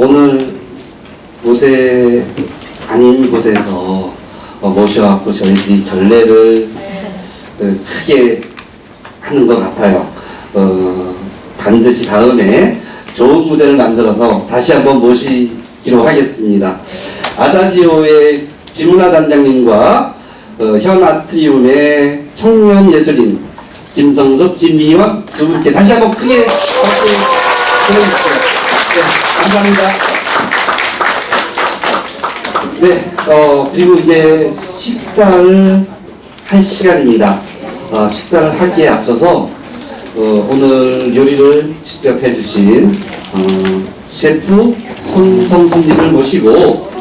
오늘 무대 아닌 곳에서 모셔갖고 저희들이 결례를 크게 하는 것 같아요. 반드시 다음에 좋은 무대를 만들어서 다시 한번 모시기로 하겠습니다. 아다지오의 김은하 단장님과 현아트리움의 청년 예술인 김성섭, 김미원 두 분께 다시 한번 크게 박수 보내주십시오. 네, 감사합니다. 네, 그리고 이제 식사를 할 시간입니다. 식사를 하기에 앞서서 오늘 요리를 직접 해주신 셰프 손성수님을 모시고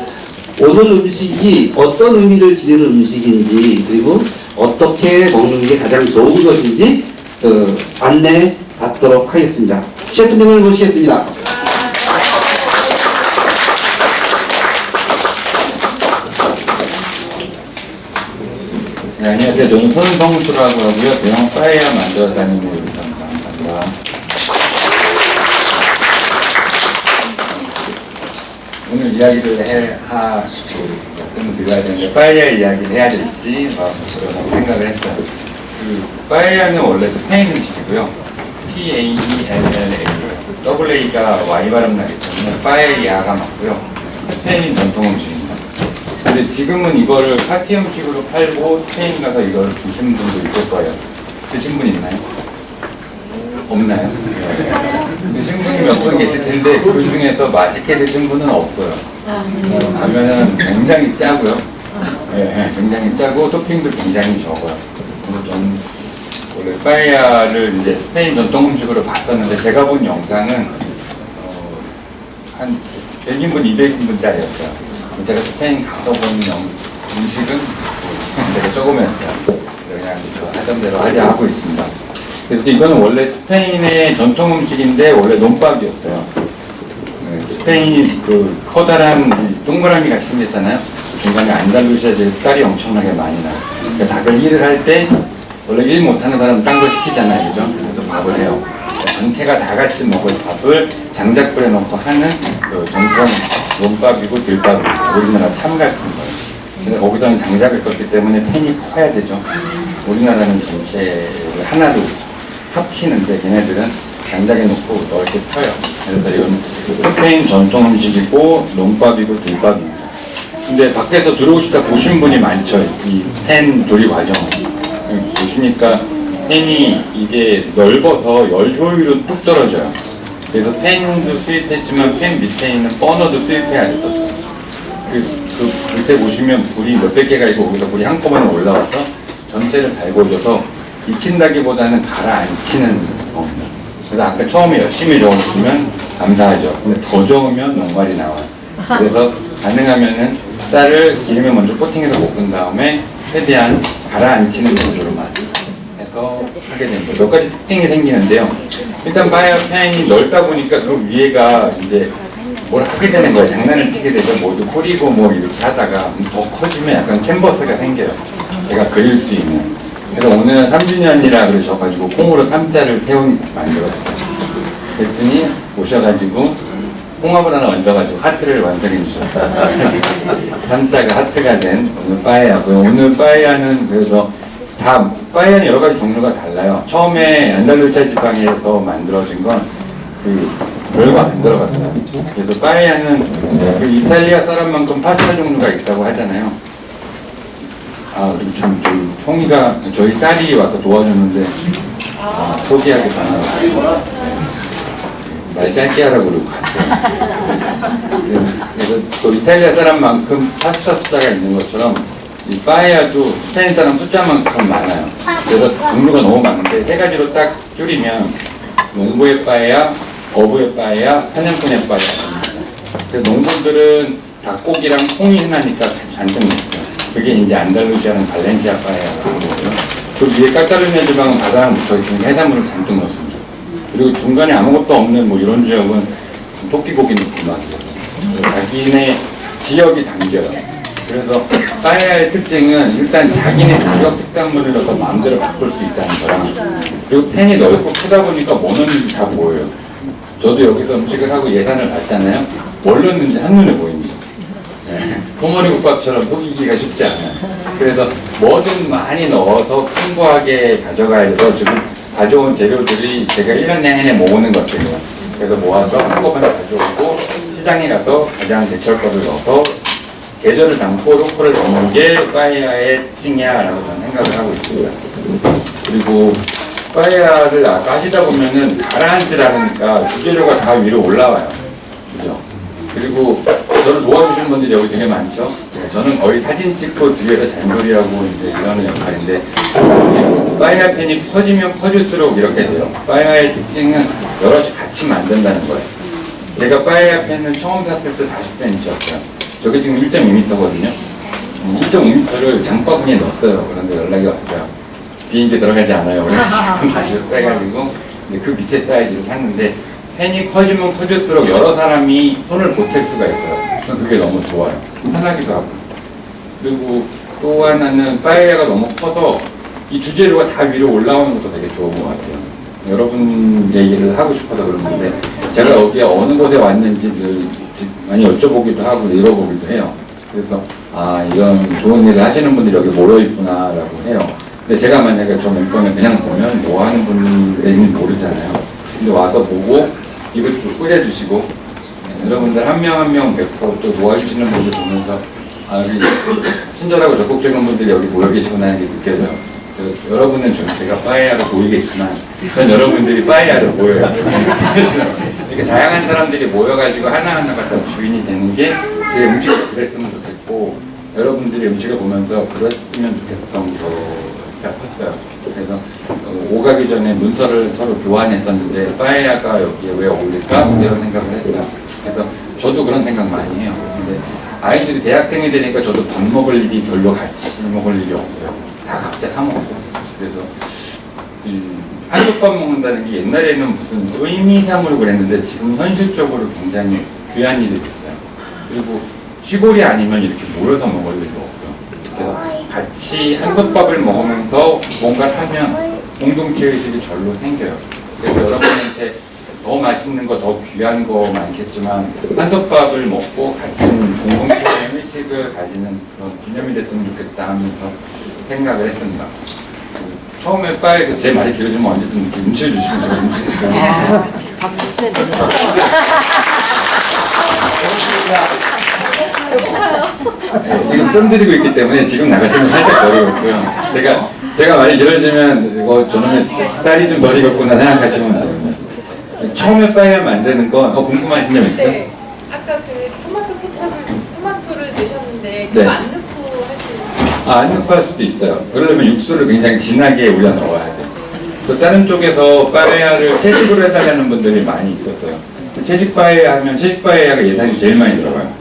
오늘 음식이 어떤 의미를 지니는 음식인지 그리고 어떻게 먹는 게 가장 좋은 것인지 안내 받도록 하겠습니다. 셰프님을 모시겠습니다. 네, 안녕하세요. 저는 손성수라고 하고요. 대형 파에야 만들어 다니는 요리사입니다. 오늘 이야기를 말씀드려야 되는데 파에야 이야기를 해야 될지 그런 생각을 했어요. 파에야는 원래 스페인 음식이고요. PAELLA A가 Y 발음 나기 때문에 파에야가 맞고요. 스페인 전통 음식입니다. 근데 지금은 이거를 파티 음식으로 팔고 스페인 가서 이걸 드신 분도 있을 거예요. 드신 분 있나요? 없나요? 네. 드신 분이 몇 분 계실 텐데 그 중에서 맛있게 드신 분은 없어요. 가면은 굉장히 짜고요. 네, 굉장히 짜고 토핑도 굉장히 적어요. 그래서 저는 원래 파에야를 이제 스페인 전통 음식으로 봤었는데 제가 본 영상은 한 100인분, 200인분짜리였어요. 제가 스페인 가서 본 음식은 되게 조금이었어요. 그냥 하던 대로 하자 하고 있습니다. 그래서 이거는 원래 스페인의 전통 음식인데 원래 논밥이었어요. 스페인이 그 커다란 동그라미 같이 생겼잖아요. 중간에 안달루시아들 쌀이 엄청나게 많이 나요. 그러니까 닭을 일을 할 때 원래 일 못하는 사람은 딴 걸 시키잖아요. 그죠? 그래서 밥을 해요. 전체가 다 같이 먹을 밥을 장작불에 넣고 하는 그 전통 논밥이고 들밥이고 우리나라 참 같은 거예요. 근데 거기서는 장작을 썼기 때문에 팬이 커야 되죠. 우리나라는 전체를 하나로 합치는데 걔네들은 장작에 넣고 넓게 펴요. 그래서 이건 스페인 전통 음식이고 논밥이고 들밥입니다. 근데 밖에서 들어오시다 보신 분이 많죠. 이 팬 조리 과정을. 보시니까 팬이 이게 넓어서 열 효율은 뚝 떨어져요. 그래서 팬도 수입했지만 팬 밑에 있는 버너도 수입해야 됐었어요. 그 밑에 보시면 불이 몇백 개가 있고 거기서 불이 한꺼번에 올라와서 전체를 달궈줘서 익힌다기보다는 가라앉히는 겁니다. 그래서 아까 처음에 열심히 저어주시면 감사하죠. 근데 더 저으면 농갈이 나와요. 그래서 가능하면은 쌀을 기름에 먼저 코팅해서 볶은 다음에 최대한 가라앉히는 정도로만 해서 하게 됩니다. 몇 가지 특징이 생기는데요. 일단 파에야 팬이 넓다 보니까 그 위에가 이제 뭘 하게 되는 거예요. 장난을 치게 되죠. 모두 뿌리고 뭐 이렇게 하다가 더 커지면 약간 캔버스가 생겨요. 제가 그릴 수 있는. 그래서 오늘은 3주년이라 그러셔가지고 콩으로 3자를 만들었어요. 그랬더니 오셔가지고 홍합을 하나 얹어가지고 하트를 완성해 주셨어요. 3자가 하트가 된 오늘 파에야고요. 오늘 파에야는 그래서 다 파에야는 여러 가지 종류가 달라요. 처음에 안달루시아 지방에서 만들어진 건 별거 안 들어갔어요. 그래서 파에야는 그 이탈리아 사람만큼 파스타 종류가 있다고 하잖아요. 그리고 참 총이가 저희 딸이 와서 도와줬는데 소지하게 전화가 말 짧게 하라고 그러고 갔어요. 그래서 또 이탈리아 사람만큼 파스타 숫자가 있는 것처럼 이 파에야도 스페인 사람 숫자만큼 많아요. 그래서 종류가 너무 많은데 세 가지로 딱 줄이면 농부의 파에야, 어부의 파에야, 사냥꾼의 파에야입니다. 그래서 농부들은 닭고기랑 콩이 흔하니까 잔뜩 넣고요. 그게 이제 안달루시아는 발렌시아 파에야라고 하고요. 그 위에 까타르니아 지방은 바다랑 묻혀있으니까 해산물을 잔뜩 넣습니다. 그리고 중간에 아무것도 없는 뭐 이런 지역은 토끼고기 느낌 나죠. 자기네 지역이 담겨요. 그래서 파에야의 특징은 일단 자기네 지역 특산물을 넣어서 마음대로 바꿀 수 있다는 거랑 그리고 팬이 넓고 크다 보니까 뭐 넣는지 다 보여요. 저도 여기서 음식을 하고 예산을 받잖아요. 뭘 넣는지 한눈에 보입니다. 네. 소머리국밥처럼 속이기가 쉽지 않아요. 그래서 뭐든 많이 넣어서 풍부하게 가져가야 돼서 지금 가져온 재료들이 제가 1년 내내 모으는 것들이에요. 그래서 모아서 한꺼번에 가져오고 시장에 가서 가장 제철 거를 넣어서 계절을 담고 로컬을 담는 게 빠에야의 특징이야라고 저는 생각을 하고 있습니다. 그리고 빠에야를 아까 하시다 보면은 가라앉으라니까 주재료가 다 위로 올라와요. 그죠? 그리고 저를 도와주시는 분들이 여기 되게 많죠. 네, 저는 거의 사진 찍고 뒤에서 잔소리하고 이제 이러는 역할인데 빠에야 팬이 커지면 커질수록 이렇게 돼요. 빠에야의 특징은 여럿이 같이 만든다는 거예요. 제가 빠에야 팬을 처음 샀을 때 40cm였어요. 저게 지금 1.2m거든요. 1.2m를 장바구니에 넣었어요. 그런데 연락이 왔어요. 비행기 들어가지 않아요. 그래서 지금 다시 빼가지고 그 밑에 사이즈로 샀는데 팬이 커지면 커질수록 여러 사람이 손을 보탤 수가 있어요. 그게 너무 좋아요. 편하기도 하고. 그리고 또 하나는 빠에야가 너무 커서 이 주재료가 다 위로 올라오는 것도 되게 좋은 것 같아요. 여러분 얘기를 하고 싶어서 그러는데 제가 여기에 어느 곳에 왔는지를 많이 여쭤보기도 하고 읽어보기도 해요. 그래서 아 이런 좋은 일을 하시는 분들이 여기 모여있구나라고 해요. 근데 제가 만약에 저 멤버는 그냥 보면 뭐 하는 분인지 모르잖아요. 근데 와서 보고 이것도 끓여주시고 여러분들 한 명 한 명 뵙고 또 도와주시는 분들 보면서 아 우리 친절하고 적극적인 분들이 여기 모여 계시구나 하는 게 느껴져요. 여러분은 좀 제가 빠에야로 보이겠지만 전 여러분들이 빠에야로 보여요. 이렇게 다양한 사람들이 모여가지고 하나하나가 다 주인이 되는 게 제 음식을 그랬으면 좋겠고 여러분들이 음식을 보면서 그랬으면 좋겠던 거가 컸어요. 그래서 오가기 전에 문서를 서로 교환했었는데 빠에야가 여기에 왜 어울릴까? 이런 생각을 했어요. 그래서 저도 그런 생각 많이 해요. 근데 아이들이 대학생이 되니까 저도 밥 먹을 일이 별로 같이 먹을 일이 없어요. 다 각자 사 먹고. 그래서 한솥밥 먹는다는 게 옛날에는 무슨 의미상으로 그랬는데 지금 현실적으로 굉장히 귀한 일이 됐어요. 그리고 시골이 아니면 이렇게 모여서 먹을 일도 없고요. 그래서 같이 한솥밥을 먹으면서 뭔가를 하면 공동체 의식이 절로 생겨요. 그래서 여러분한테 더 맛있는 거, 더 귀한 거 많겠지만 한솥밥을 먹고 같은 공동체 의식을 가지는 그런 기념이 됐으면 좋겠다 하면서 생각을 했습니다. 처음에 빠에 제 말이 길어지면 언제든 눈치 주시면 제가 눈치 드릴게요. 박수 치면 되는 거. 네, 지금 뜸 들이고 있기 때문에 지금 나가시면 살짝 버리고 있고요. 제가 말이 길어지면 이거 저놈의 딸이 좀 버리겠구나 생각하시면 됩니다. 처음에 빠에 만드는 건 궁금하신 점 있어요? 네. 아까 그 토마토를 내셨는데 네. 그거 안 넣고 하시는 안 넣고 할 수도 있어요. 그러려면 육수를 굉장히 진하게 우려 넣어야 돼요. 또 다른 쪽에서 빠에야를 채식으로 해달라는 분들이 많이 있었어요. 채식 빠에야 하면 채식 빠에야가 예산이 제일 많이 들어가요.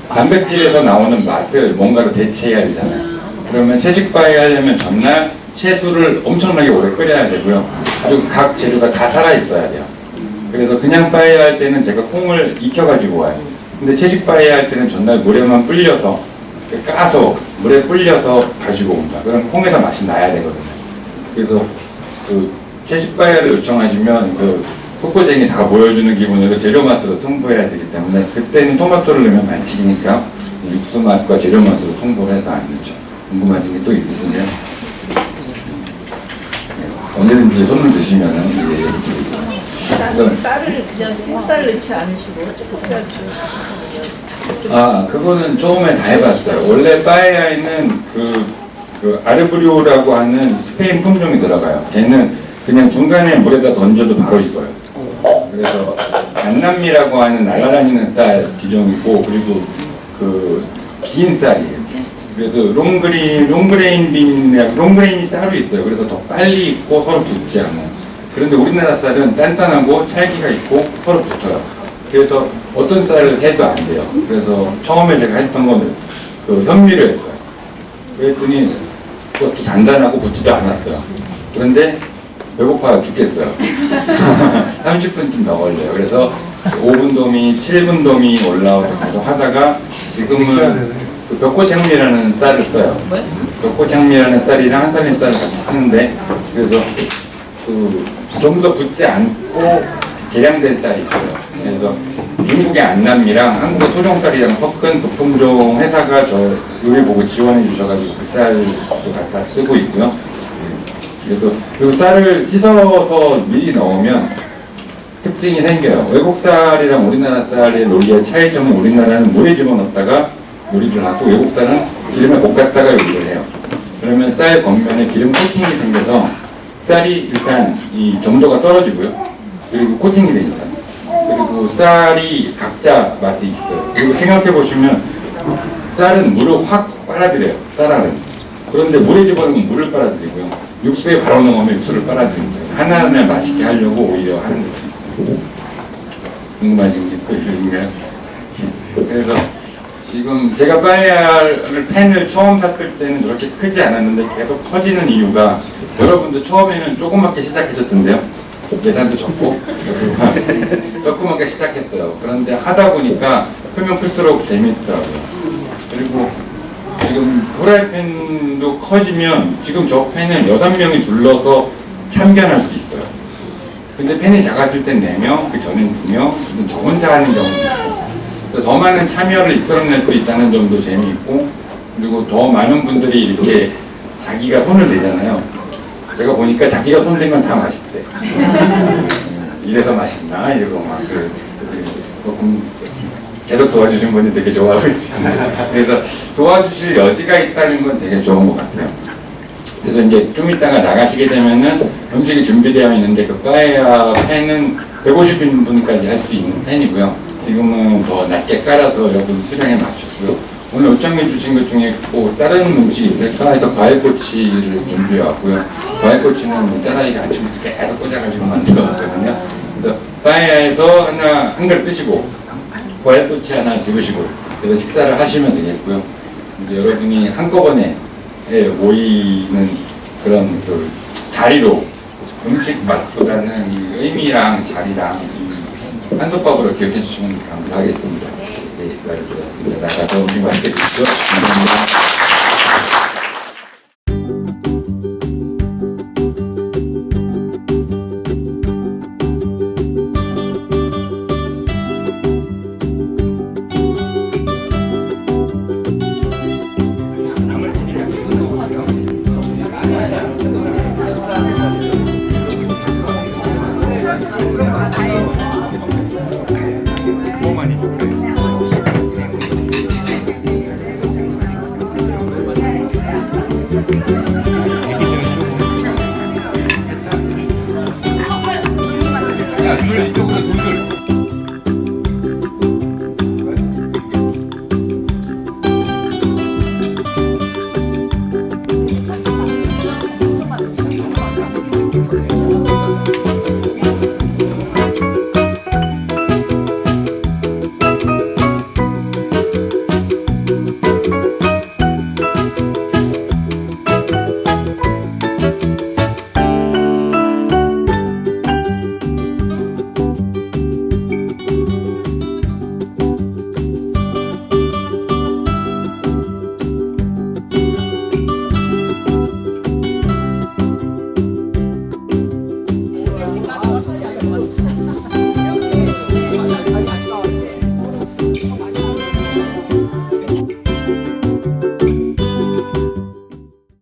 단백질에서 나오는 맛을 뭔가로 대체해야 되잖아요. 그러면 채식 빠에야 하려면 전날 채소를 엄청나게 오래 끓여야 되고요. 그리고 각 재료가 다 살아있어야 돼요. 그래서 그냥 빠에야 할 때는 제가 콩을 익혀가지고 와요. 근데 채식 빠에야 할 때는 전날 물에만 불려서 까서 물에 불려서 가지고 온다. 그럼 콩에서 맛이 나야 되거든요. 그래서 그 채식 빠에야를 요청하시면 그 속고쟁이 다 보여주는 기분으로 재료 맛으로 승부해야 되기 때문에 그때는 토마토를 넣으면 반칙이니까 육수 맛과 재료 맛으로 승부를 해서 안 넣죠. 궁금하신 게 또 있으신가요? 언제든지 손을 드시면은 쌀을 그냥 생쌀 넣지 않으시고 특별히 그거는 처음에 다 해봤어요. 원래 빠에야에는 그 아르브리오라고 하는 스페인 품종이 들어가요. 걔는 그냥 중간에 물에다 던져도 바로 익어요. 그래서 안남미라고 하는 날아다니는 쌀 기종이고 그리고 그 긴 쌀이에요. 그래서 롱그레인이 따로 있어요. 그래서 더 빨리 익고 서로 붙지 않아요. 그런데 우리나라 쌀은 단단하고 찰기가 있고 서로 붙어요. 그래서 어떤 쌀을 해도 안 돼요. 그래서 처음에 제가 했던 거는 그 현미를 했어요. 그랬더니 그것도 단단하고 붙지도 않았어요. 그런데 배고파 죽겠어요. 30분쯤 더 걸려요. 그래서 5분 도미, 7분 도미 올라와서 계속 하다가 지금은 그 벽꽃향미라는 쌀을 써요. 벽꽃향미라는 쌀이랑 한달린 쌀을 같이 쓰는데 그래서 좀 더 붙지 않고 계량된 쌀이 있어요. 그래서 중국의 안남미랑 한국의 토종쌀이랑 섞은 독품종 회사가 저 요리 보고 지원해 주셔가지고 그 쌀도 갖다 쓰고 있고요. 그래서 그리고 쌀을 씻어서 미리 넣으면 특징이 생겨요. 외국 쌀이랑 우리나라 쌀의 요리의 차이점은 우리나라는 물에 집어넣었다가 요리를 하고 외국 쌀은 기름에 볶았다가 요리를 해요. 그러면 쌀 겉면에 기름 코팅이 생겨서 쌀이 일단 이 점도가 떨어지고요. 그리고 코팅이 되니까. 그리고 쌀이 각자 맛이 있어요. 그리고 생각해 보시면 쌀은 물을 확 빨아들여요. 쌀알은. 그런데 물에 집어넣으면 물을 빨아들이고요. 육수에 바로 넣으면 육수를 빨아들입니다. 하나하나 맛있게 하려고 오히려 하는 것도 있어요. 궁금하신 게 또 있으신가요? 그래서 지금 제가 빠에야를 팬을 처음 샀을 때는 그렇게 크지 않았는데 계속 커지는 이유가 여러분도 처음에는 조그맣게 시작하셨던데요. 예산도 적고 조그맣게 시작했어요. 그런데 하다 보니까 크면 클수록 재밌더라고요. 그리고 지금 후라이팬도 커지면 지금 저 팬은 6명이 둘러서 참견할 수 있어요. 근데 팬이 작아질 땐 4명, 그 전엔 2명, 저 혼자 하는 경우도 있어요. 더 많은 참여를 이끌어낼 수 있다는 점도 재미있고, 그리고 더 많은 분들이 이렇게 자기가 손을 내잖아요. 제가 보니까 자기가 손 댄 건 다 맛있대. 이래서 맛있나? 이러고 막 조금 계속 도와주신 분이 되게 좋아하고 있습니다. 그래서 도와주실 여지가 있다는 건 되게 좋은 것 같아요. 그래서 이제 좀 이따가 나가시게 되면은 음식이 준비되어 있는데 그 빠에야 팬은 150인분까지 할 수 있는 팬이고요. 지금은 더 낮게 깔아서 여러분 수량에 맞췄고요. 오늘 요청해 주신 것 중에 뭐 다른 음식이 있을까 해서 과일꼬치를 준비해 왔고요. 과일꼬치는 딸아이가 아침부터 계속 꽂아가지고 만들었거든요. 그래서 빠에야에서 한 그릇 드시고 과일꼬치 하나 집으시고 그래서 식사를 하시면 되겠고요. 여러분이 한꺼번에 모이는 그런 그 자리로 음식 맛보다는 이 의미랑 자리랑 이 한솥밥으로 기억해 주시면 감사하겠습니다. 네, 말씀드렸습니다. 나가서 음식 맛있게 드시죠. 감사합니다. 너무 많이